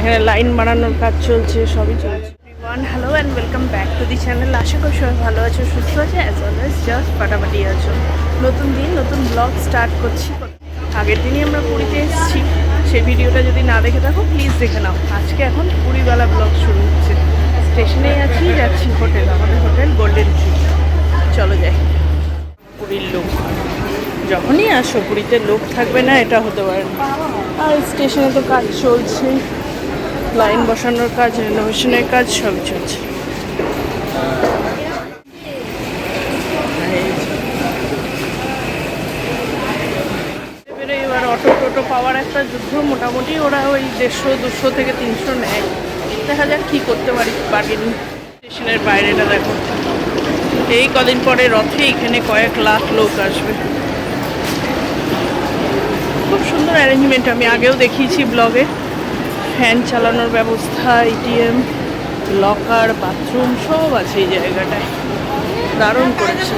এখানে লাইন বানানোর কাজ চলছে, সবই চলছে। Hello and welcome back to the channel. আশা করি সবাই ভালো আছো, সুস্থ আছে, অ্যাজ অলওয়েজ জাস্ট ফাটাফাটি আছো। নতুন দিন, নতুন ব্লগ স্টার্ট করছি। আগের দিনই আমরা পুরীতে এসেছি, সেই ভিডিওটা যদি না দেখে থাকো প্লিজ দেখে নাও। আজকে এখন পুরীওয়ালা ব্লগ শুরু হচ্ছে। স্টেশনেই আছি, যাচ্ছি হোটেল, আমাদের হোটেল গোল্ডেন ট্রি। চলো যাই। পুরীর লোক, যখনই আসো পুরীতে লোক থাকবে না এটা হতে পারে না। আর স্টেশনে তো কাজ চলছে, লাইন বসানোর কাজ, রেনোভেশনের কাজ সবই চলছে। এবার অটো টোটো পাওয়ার একটা যুদ্ধ। মোটামুটি ওরা ওই 150-200 থেকে 300 নেয়। দেখা যাক কী করতে পারি বার্গেনিং। স্টেশনের বাইরেটা দেখো, এই কদিন পরে রথে এখানে কয়েক লাখ লোক আসবে। খুব সুন্দর অ্যারেঞ্জমেন্ট, আমি আগেও দেখিয়েছি ব্লগে। ফ্যান চালানোর ব্যবস্থা, এটিএম, লকার, বাথরুম সব আছে এই জায়গাটায়, দারুণ করেছে।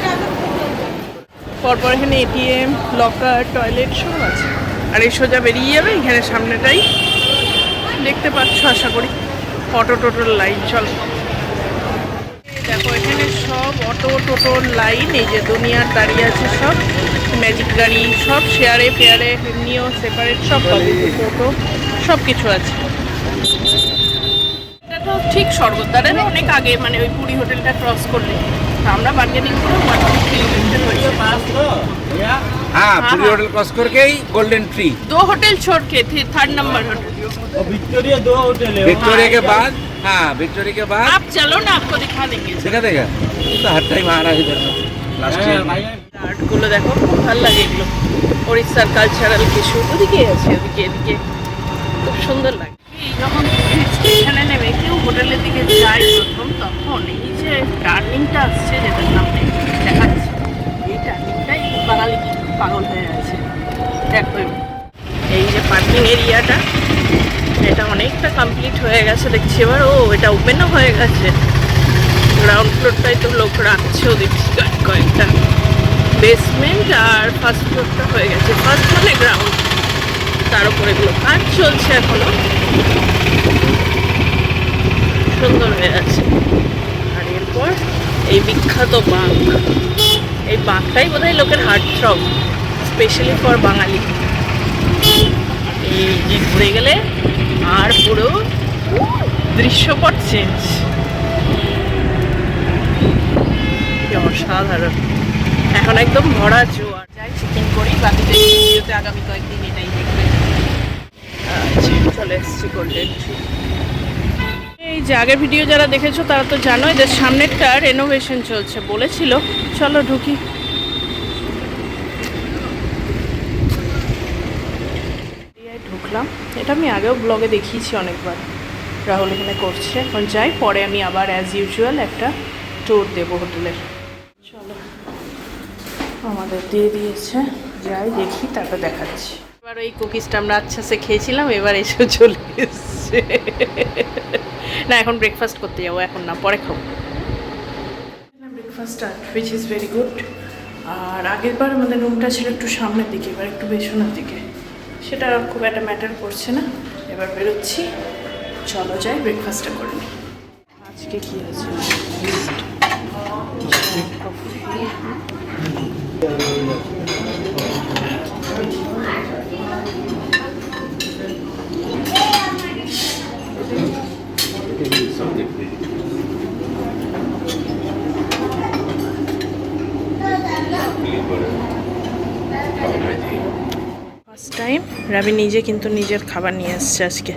পরপর এখানে এটিএম, লকার, টয়লেট সব আছে। আর এই সোজা বেরিয়ে যাবে, এখানে সামনেটাই দেখতে পাচ্ছ আশা করি। অটো টোটোর লাইন, চল দেখো এখানে সব অটো টোটোর লাইন। এই যে দুনিয়ার দাঁড়িয়ে আছে সব, ম্যাজিক গাড়ি সব, শেয়ারে ফেয়ারে, এমনিও সেপারেট সব পাবে, টোটো সব কিছু আছে। এটা তো ঠিক স্বর্গদ্বারের অনেক আগে, মানে ওই পুরী হোটেলটা ক্রস করলে। আমরা বার্গেনিং করে 1 किलोमीटर হয়েছে। हाँ, पूरी होटल क्रॉस करके ही गोल्डन ट्री। 2 होटल छोड़ के थी, 3rd नंबर होटल। और विक्टोरिया 2 होटल है। विक्टोरिया के बाद, हाँ विक्टोरिया के बाद आप चलो ना, आपको दिखा देंगे। दिखा देगा तो हर टाइम आ रहा है इधर लास्ट ईयर। আর্টগুলো দেখো, খুব ভালো লাগে এগুলো। ওড়িশার কালচারাল কিছু ওদিকে আছে, ওদিকে এদিকে খুব সুন্দর লাগে। এই যখন স্টেশনে নেমে কেউ হোটেলের দিকে যায় প্রথম, তখন এই যে টার্নিংটা আসছে, যেটার সামনে দেখাচ্ছে, এই টার্নিংটাই বাঙালি পাগল হয়ে আছে। দেখো এই যে পার্কিং এরিয়াটা, এটা অনেকটা কমপ্লিট হয়ে গেছে দেখছি এবার। ও এটা ওপেনও হয়ে গেছে। গ্রাউন্ড ফ্লোরটাই তো লোক রাখছেও দেখছি কয়েকটা। বেসমেন্ট আর ফার্স্ট ফ্লোরটা হয়ে গেছে, ফার্স্ট মানে গ্রাউন্ড, তার উপরে এগুলো কাজ চলছে এখনো, সুন্দর হয়ে আছে। আর এরপর এই বিখ্যাত বাঁক, এই বাঁকটাই বোধহয় লোকের হার্ট থ্রব, স্পেশালি ফর বাঙালি। এই যে ঘুরে গেলে আর পুরো দৃশ্যপট চেঞ্জ, অসাধারণ। এখন একদম ভরা জোয়ার। যাই চেকিং করি, বাকিতে ভিডিওতে আগামী কয়েকদিন এটাই দেখবে। চলে এসেছি গোল্ডেন ট্রি। এই যে আগের ভিডিও যারা দেখেছো তারা তো জানো, এদের সামনেরটা রেনোভেশন চলছে বলেছিল। চলো ঢুকি। ঢুকলাম, এটা আমি আগেও ব্লগে দেখিয়েছি অনেকবার। রাহুল এখানে করছে, এখন যাই, পরে আমি আবার অ্যাজ ইউজুয়াল একটা ট্যুর দেবো হোটেলের। চলো, আমাদের দিয়ে দিয়েছে, যাই দেখি, তারপর দেখাচ্ছি। এবার ওই কুকিজটা আমরা আচ্ছা সে খেয়েছিলাম, এবার এসে চলে এসছে। না এখন ব্রেকফাস্ট করতে যাবো, এখন না, পরে খাবো ব্রেকফাস্টটা, হুইচ ইজ ভেরি গুড। আর আগের বার আমাদের রুমটা ছিল একটু সামনের দিকে, এবার একটু পেছনের দিকে, সেটা খুব একটা ম্যাটার করছে না। এবার বেরোচ্ছি, চলো যাই ব্রেকফাস্টটা করে নিই। আজকে কী আছে? ফার্স্ট টাইম রাবি নিজে কিন্তু নিজের খাবার নিয়ে আসছে আজকে।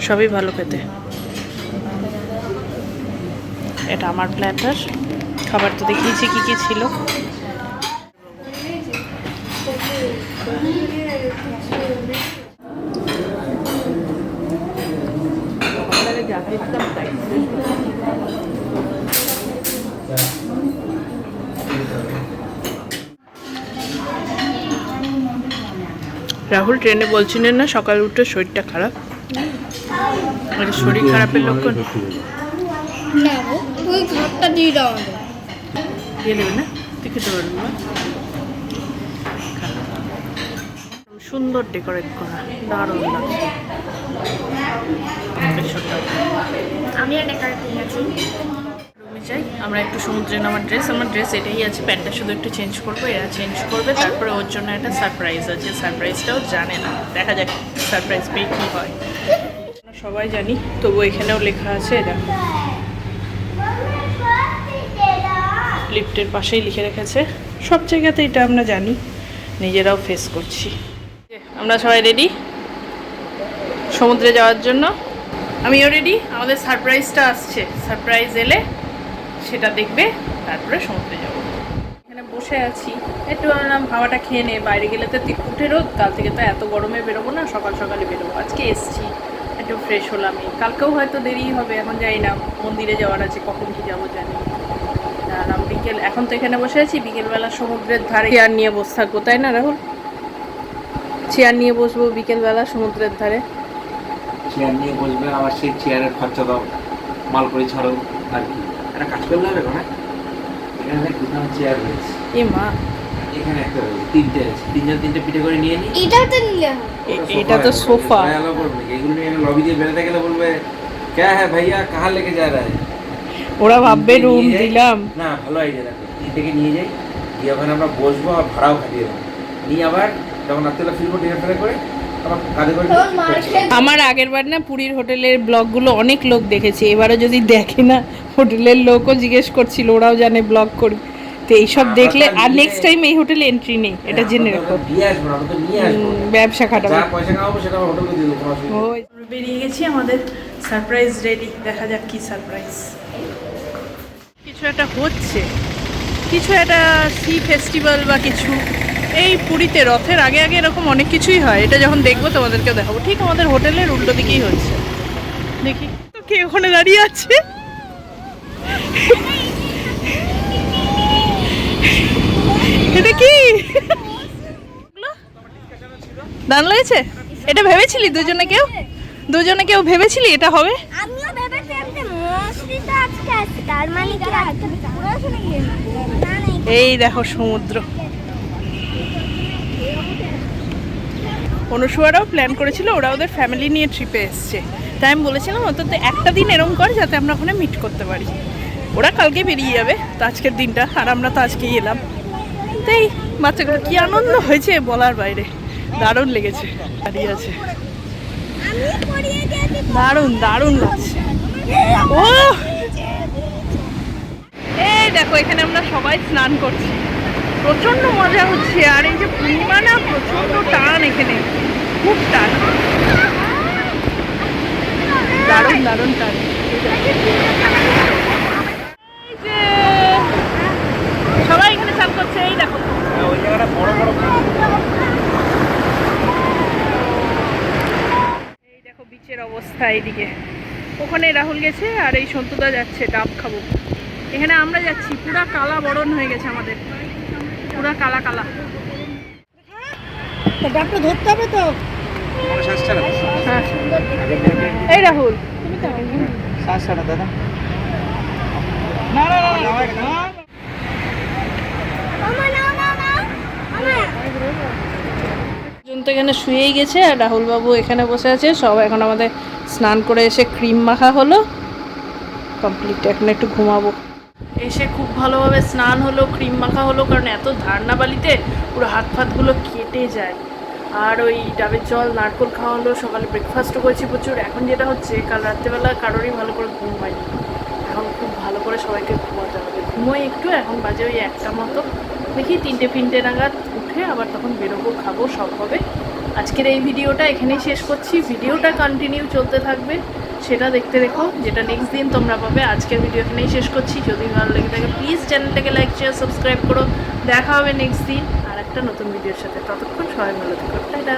সবই ভালো খেতে। এটা আমার প্ল্যাটার, খাবার তো দেখিয়েছি কী কী ছিল। রাহুল ট্রেনে বলছিলেন না সকালে উঠে শরীরটা খারাপ, শরীর খারাপের লক্ষণ। না ওই ঘরটা দিয়ে দাও, দিয়ে দেবে না, তুই খেতে পারবি না। সুন্দর ডেকোরেট করা, দারুণ লাগছে। আমি একটা কার্ড নিয়েছি। রুমে যাই, আমরা একটু সমুদ্রে নামার আমার ড্রেস এটাই আছে, প্যান্টটা শুধু একটু চেঞ্জ করবো, এরা চেঞ্জ করবে, তারপরে ওর জন্য একটা সারপ্রাইজ আছে, সারপ্রাইজটাও জানে না, দেখা যাক সারপ্রাইজ পেয়ে কী হয়। আমরা সবাই জানি, তবু এখানেও লেখা আছে, দেখো লিফটের পাশেই লিখে রেখেছে, সব জায়গাতে এটা আমরা জানি, নিজেরাও ফেস করছি। আমরা সবাই রেডি সমুদ্রে যাওয়ার জন্য, আমিও রেডি। আমাদের সারপ্রাইজটা আসছে, সারপ্রাইজ এলে সেটা দেখবে, তারপরে সমুদ্রে যাবো। এখানে বসে আছি, একটু ভাবলাম হাওয়াটা খেয়ে নে, বাইরে গেলে তো উঠে রোদ, কাল থেকে তো এত গরমে বেরোবো না, সকাল সকালে বেরোবো। আজকে এসছি, একটু ফ্রেশ হলাম, কালকেও হয়তো দেরি হবে, এখন যাই না, মন্দিরে যাওয়ার আছে, কখন কি যাবো জানি। আর বিকেল, এখন তো এখানে বসে আছি, বিকেলবেলা সমুদ্রের ধারে চেয়ার নিয়ে বসে থাকবো, তাই না রাহুল? চেয়ার নিয়ে বসবো বিকেলবেলা সমুদ্রের ধারে। চেয়ার নিয়ে বসবে, আবার সেই চেয়ারের খরচা দাও, মাল করে ছাড়ো, আর কি একটা কাজ করলে হবে না? এখানে দুটো চেয়ার রয়েছে, এ মা, এখানে একটা রয়েছে, তিনটে আছে, তিনটে পিঠে করে নিয়ে নিই। এটাতে নিলে হয়। এটা তো সোফা। এগুলো নিয়ে লবি দিয়ে বেরোতে গেলে বলবে ক্যা হ্যাঁ ভাইয়া কাহা লেকে যা রা হ্যাঁ, ওরা ভাববে রুম নিয়ে যাই। দিলাম। না, ভালো আইডিয়া, দেখো তিনটেকে নিয়ে যাই, দিয়ে ওখানে আমরা বসবো আর ভাড়াও খাটিয়ে দেবো, নিয়ে আবার যখন রাত্রেবেলা ফিরবো ডিনার ফেলে করে আবার কাঁধে করে তোর মার্কেট আমার আগের বার না পুরীর হোটেলের ব্লগগুলো অনেক লোক দেখেছে, এবারে যদি দেখে না, হোটেলের লোকও জিজ্ঞেস করছিল, ওরাও জানে ব্লগ করি, তো এইসব আমরা দেখলে তো আর নিয়ে- নেক্সট টাইম এই হোটেলে এন্ট্রি নেই, এটা জেনে রাখো। দিয়ে আসবো না, আমরা তো নিয়ে আসবো, ব্যবসা খাটাবো। যা পয়সা কামাবো সেটা আমরা হোটেলে দিয়ে দেবো, কোনো অসুবিধা নেই। ওই বেরিয়ে গেছি, আমাদের সারপ্রাইজ রেডি, দেখা যাক কি সারপ্রাইজ। কিছু একটা হচ্ছে, কিছু একটা সি ফেস্টিভ্যাল বা কিছু, এই পুরীতে রথের আগে আগে এরকম অনেক কিছুই হয়, এটা যখন দেখবো তোমাদেরকেও দেখাবো। ঠিক আমাদের হোটেলের উল্টো দিকেই হচ্ছে, দেখি তো কে ওখানে দাঁড়িয়ে আছে। এটা কি দান লেগেছে? এটা ভেবেছিলি দুজনে কেউ ভেবেছিলি এটা হবে? আমিও ভেবেছি এমনি মসজিদটা আজকে আছে, তার মানে কি আজকে পড়াশোনা কি না না এই দেখো সমুদ্র। অনুসুয়ারাও প্ল্যান করেছিল, ওরা ওদের ফ্যামিলি নিয়ে ট্রিপে এসছে, তাই আমি বলেছিলাম অন্তত একটা দিন এরম কর যাতে আমরা ওখানে মিট করতে পারি। ওরা কালকে বেরিয়ে যাবে, তো আজকের দিনটা, আর আমরা তো আজকেই এলাম, তাই বাচ্চাগুলো কি আনন্দ হয়েছে বলার বাইরে, দারুণ লেগেছে, দাঁড়িয়ে আছে, আমি পড়িয়ে দিয়েছি। দারুণ দারুণ লাগছে। ও এই দেখো, এখানে আমরা সবাই স্নান করছি, প্রচন্ড মজা হচ্ছে, আর এই যে পূর্ণিমা না, প্রচন্ড টান, এখানে খুব টান, দারুণ দারুণ টান। এই যে সবাই এখানে স্নান করছে, এই দেখো ওই জায়গাটা বড় বড় এই দেখো বিচের অবস্থা, এইদিকে ওখানে রাহুল গেছে, আর এই সন্তুদা যাচ্ছে ডাব খাবো। এখানে আমরা যাচ্ছি, পুরা কালা বরণ হয়ে গেছে আমাদের, পুরা কালা কালা। ডাবটা ধরতে হবে তো। হ্যাঁ এই রাহুল, দাদা মামা নাও নাও নাও মামা তো এখানে শুয়েই গেছে, আর রাহুল বাবু এখানে বসে আছে, সব এখন আমাদের স্নান করে এসে ক্রিম মাখা হলো, কমপ্লিট, এখন একটু ঘুমাবো। এসে খুব ভালোভাবে স্নান হলো, ক্রিম মাখা হলো, কারণ এত ধারনা বালিতে পুরো হাত ফাতগুলো কেটে যায়, আর ওই ডাবের জল নারকোল খাওয়া হলো, সকালে ব্রেকফাস্টও করেছি প্রচুর। এখন যেটা হচ্ছে, কাল রাত্রেবেলা কারোরই ভালো করে ঘুম হয়নি, এখন খুব ভালো করে সবাইকে ঘুমাতে হবে, ঘুমোই একটু, এখন বাজে ওই 1টা মতো, দেখি 3টে নাগাদ উঠে আবার তখন বেরোবো, খাবো, সব হবে। আজকের এই ভিডিওটা এখানেই শেষ করছি, ভিডিওটা কন্টিনিউ চলতে থাকবে, সেটা দেখতে দেখো, যেটা নেক্সট দিন তোমরা পাবে। আজকের ভিডিও এখানেই শেষ করছি, যদি ভালো লেগে থাকে প্লিজ চ্যানেলটাকে লাইক শেয়ার সাবস্ক্রাইব করো, দেখা হবে নেক্সট দিন আর একটা নতুন ভিডিওর সাথে, ততক্ষণ সবাই ভালো থেকো, টাটা।